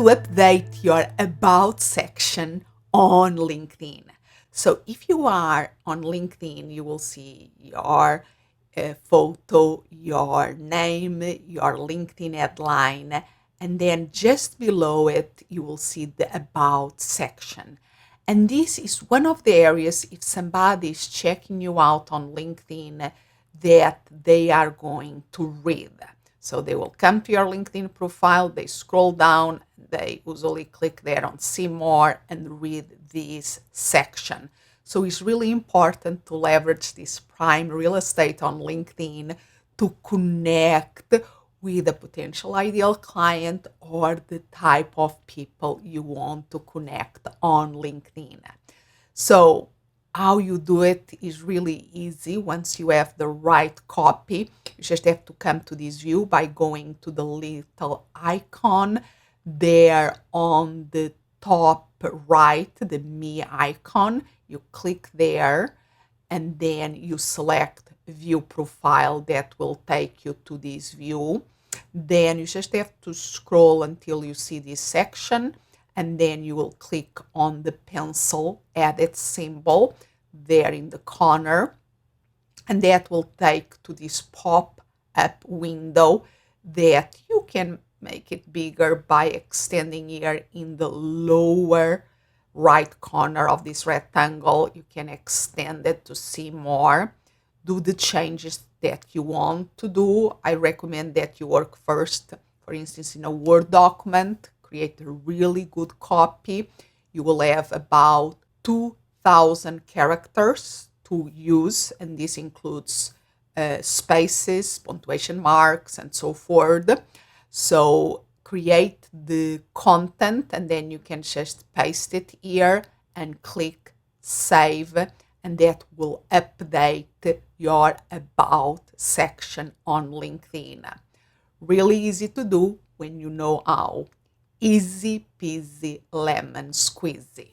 to update your About section on LinkedIn. So if you are on LinkedIn, you will see your photo, your name, your LinkedIn headline, and then just below it, you will see the About section. And this is one of the areas, if somebody is checking you out on LinkedIn, that they are going to read. So they will come to your LinkedIn profile, they scroll down, they usually click there on see more and read this section. So it's really important to leverage this prime real estate on LinkedIn to connect with a potential ideal client or the type of people you want to connect on LinkedIn. So how you do it is really easy. Once you have the right copy, you just have to come to this view by going to the little icon there on the top right, the me icon. You click there and then you select view profile. That will take you to this view. Then you just have to scroll until you see this section, and then you will click on the pencil edit symbol there in the corner, and that will take to this pop-up window that you can make it bigger by extending here in the lower right corner of this rectangle. You can extend it to see more, do the changes that you want to do. I recommend that you work first, for instance, in a Word document, create a really good copy. You will have about 2,000 characters to use, and this includes spaces, punctuation marks, and so forth. So create the content, and then you can just paste it here and click save, and that will update your About section on LinkedIn. Really easy to do when you know how. Easy peasy lemon squeezy.